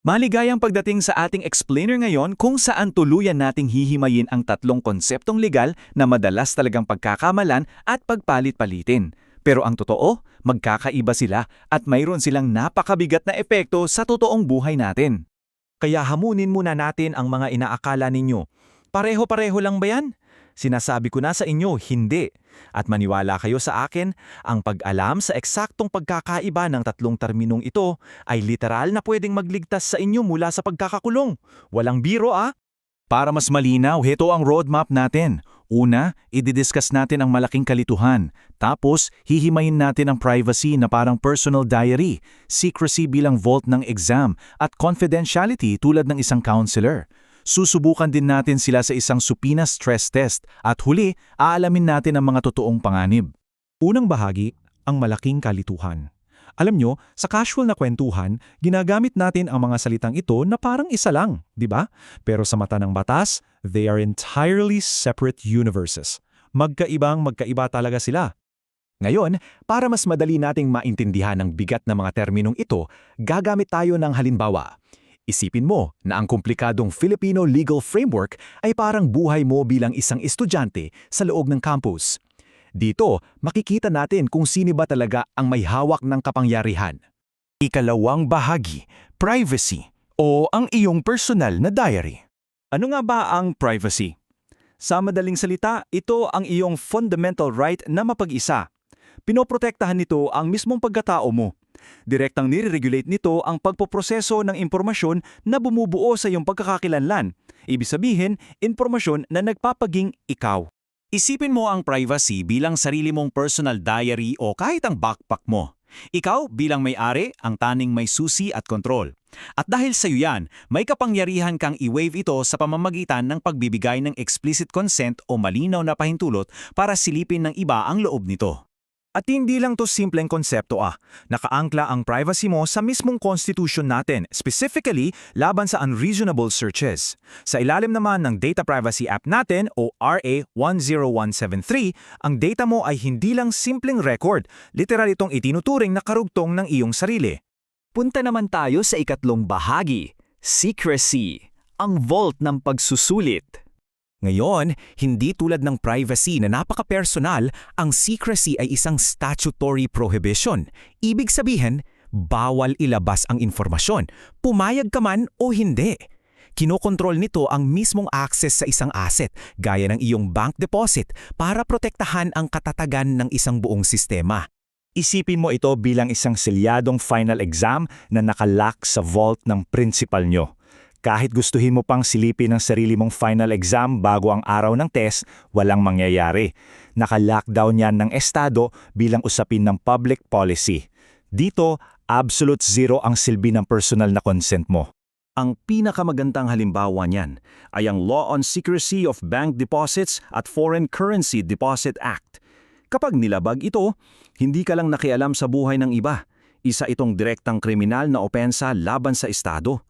Maligayang pagdating sa ating explainer ngayon kung saan tuluyan nating hihimayin ang tatlong konseptong legal na madalas talagang pagkakamalan at pagpalit-palitin. Pero ang totoo, magkakaiba sila at mayroon silang napakabigat na epekto sa totoong buhay natin. Kaya hamunin muna natin ang mga inaakala ninyo. Pareho-pareho lang ba yan? Sinasabi ko na sa inyo, hindi. At maniwala kayo sa akin, ang pag-alam sa eksaktong pagkakaiba ng tatlong terminong ito ay literal na pwedeng magligtas sa inyo mula sa pagkakakulong. Walang biro Para mas malinaw, heto ang roadmap natin. Una, ididiscuss natin ang malaking kalituhan. Tapos, hihimayin natin ang privacy na parang personal diary, secrecy bilang vault ng exam, at confidentiality tulad ng isang counselor. Susubukan din natin sila sa isang supina stress test at huli, aalamin natin ang mga totoong panganib. Unang bahagi, ang malaking kalituhan. Alam nyo, sa casual na kwentuhan, ginagamit natin ang mga salitang ito na parang isa lang, di ba? Pero sa mata ng batas, they are entirely separate universes. Magkaiba talaga sila. Ngayon, para mas madali nating maintindihan ang bigat ng mga terminong ito, gagamit tayo ng halimbawa. Isipin mo na ang komplikadong Filipino legal framework ay parang buhay mo bilang isang estudyante sa loob ng campus. Dito, makikita natin kung sino ba talaga ang may hawak ng kapangyarihan. Ikalawang bahagi, privacy o ang iyong personal na diary. Ano nga ba ang privacy? Sa madaling salita, ito ang iyong fundamental right na mapag-isa. Pinoprotektahan nito ang mismong pagkatao mo. Direktang nire-regulate nito ang pagpoproseso ng impormasyon na bumubuo sa iyong pagkakakilanlan. Ibig sabihin, impormasyon na nagpapaging ikaw. Isipin mo ang privacy bilang sarili mong personal diary o kahit ang backpack mo. Ikaw bilang may-ari, ang taning may susi at kontrol. At dahil sa iyo yan, may kapangyarihan kang i-waive ito sa pamamagitan ng pagbibigay ng explicit consent o malinaw na pahintulot para silipin ng iba ang loob nito. At hindi lang to simpleng konsepto nakaangkla ang privacy mo sa mismong constitution natin, specifically laban sa unreasonable searches. Sa ilalim naman ng Data Privacy Act natin o RA 10173, ang data mo ay hindi lang simpleng record, literal itong itinuturing na karugtong ng iyong sarili. Punta naman tayo sa ikatlong bahagi, secrecy, ang vault ng pagsusulit. Ngayon, hindi tulad ng privacy na napaka-personal, ang secrecy ay isang statutory prohibition. Ibig sabihin, bawal ilabas ang informasyon, pumayag ka man o hindi. Kinokontrol nito ang mismong access sa isang asset, gaya ng iyong bank deposit, para protektahan ang katatagan ng isang buong sistema. Isipin mo ito bilang isang selyadong final exam na nakalock sa vault ng principal nyo. Kahit gustuhin mo pang silipin ang sarili mong final exam bago ang araw ng test, walang mangyayari. Naka-lockdown yan ng Estado bilang usapin ng public policy. Dito, absolute zero ang silbi ng personal na consent mo. Ang pinakamagandang halimbawa niyan ay ang Law on Secrecy of Bank Deposits at Foreign Currency Deposit Act. Kapag nilabag ito, hindi ka lang nakialam sa buhay ng iba. Isa itong direktang kriminal na opensa laban sa Estado.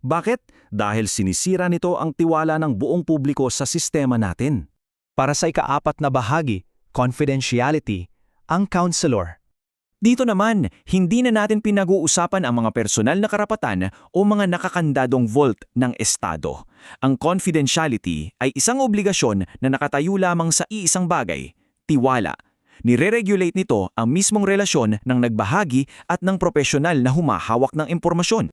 Bakit? Dahil sinisira nito ang tiwala ng buong publiko sa sistema natin. Para sa ikaapat na bahagi, confidentiality, ang counselor. Dito naman, hindi na natin pinag-uusapan ang mga personal na karapatan o mga nakakandadong vault ng Estado. Ang confidentiality ay isang obligasyon na nakatayo lamang sa iisang bagay, tiwala. Nire-regulate nito ang mismong relasyon ng nagbahagi at ng profesional na humahawak ng impormasyon.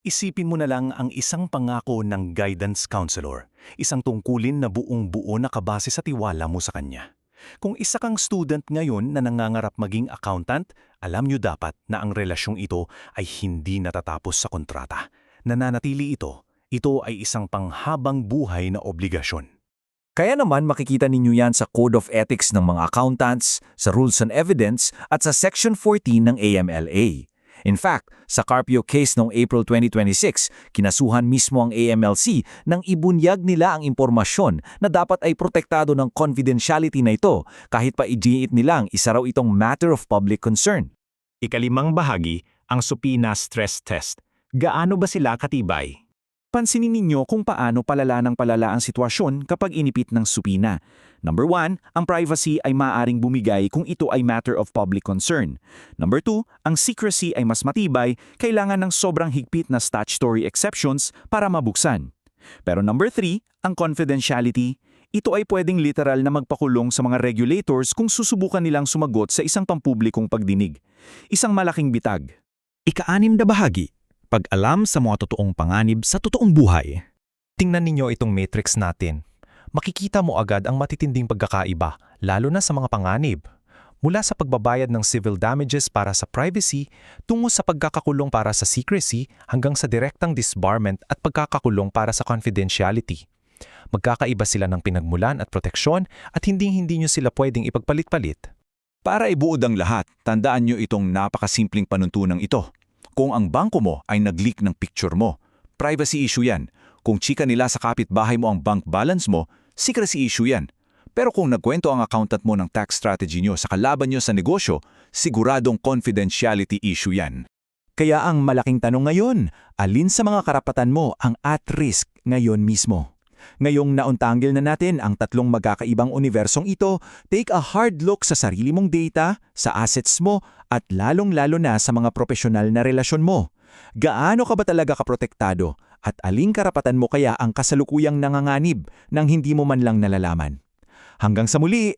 Isipin mo na lang ang isang pangako ng guidance counselor, isang tungkulin na buong-buo nakabase sa tiwala mo sa kanya. Kung isa kang student ngayon na nangangarap maging accountant, alam nyo dapat na ang relasyong ito ay hindi natatapos sa kontrata. Nananatili ito ay isang panghabang buhay na obligasyon. Kaya naman makikita ninyo yan sa Code of Ethics ng mga accountants, sa Rules on Evidence at sa Section 14 ng AMLA. In fact, sa Carpio case noong April 2026, kinasuhan mismo ang AMLC nang ibunyag nila ang impormasyon na dapat ay protektado ng confidentiality na ito kahit pa i-giniit nilang isa raw itong matter of public concern. Ikalimang bahagi, ang supina stress test. Gaano ba sila katibay? Pansinin ninyo kung paano palala ng palala ang sitwasyon kapag inipit ng supina. Number 1, ang privacy ay maaaring bumigay kung ito ay matter of public concern. Number 2, ang secrecy ay mas matibay, kailangan ng sobrang higpit na statutory exceptions para mabuksan. Pero number 3, ang confidentiality, ito ay pwedeng literal na magpakulong sa mga regulators kung susubukan nilang sumagot sa isang pampublikong pagdinig. Isang malaking bitag. Ika-6 na bahagi, pag-alam sa mga totoong panganib sa totoong buhay. Tingnan ninyo itong matrix natin. Makikita mo agad ang matitinding pagkakaiba, lalo na sa mga panganib. Mula sa pagbabayad ng civil damages para sa privacy, tungo sa pagkakakulong para sa secrecy, hanggang sa direktang disbarment at pagkakakulong para sa confidentiality. Magkakaiba sila ng pinagmulan at proteksyon at hindi nyo sila pwedeng ipagpalit-palit. Para ibuod ang lahat, tandaan nyo itong napakasimpleng panuntunang ito. Kung ang bangko mo ay nag-leak ng picture mo, privacy issue yan. Kung chika nila sa kapitbahay mo ang bank balance mo, secrecy issue yan. Pero kung nagkwento ang accountant mo ng tax strategy nyo sa kalaban nyo sa negosyo, siguradong confidentiality issue yan. Kaya ang malaking tanong ngayon, alin sa mga karapatan mo ang at risk ngayon mismo? Ngayong nauntanggil na natin ang tatlong magkakaibang universong ito, take a hard look sa sarili mong data, sa assets mo, at lalong-lalo na sa mga profesional na relasyon mo. Gaano ka ba talaga kaprotektado at aling karapatan mo kaya ang kasalukuyang nanganganib nang hindi mo man lang nalalaman? Hanggang sa muli!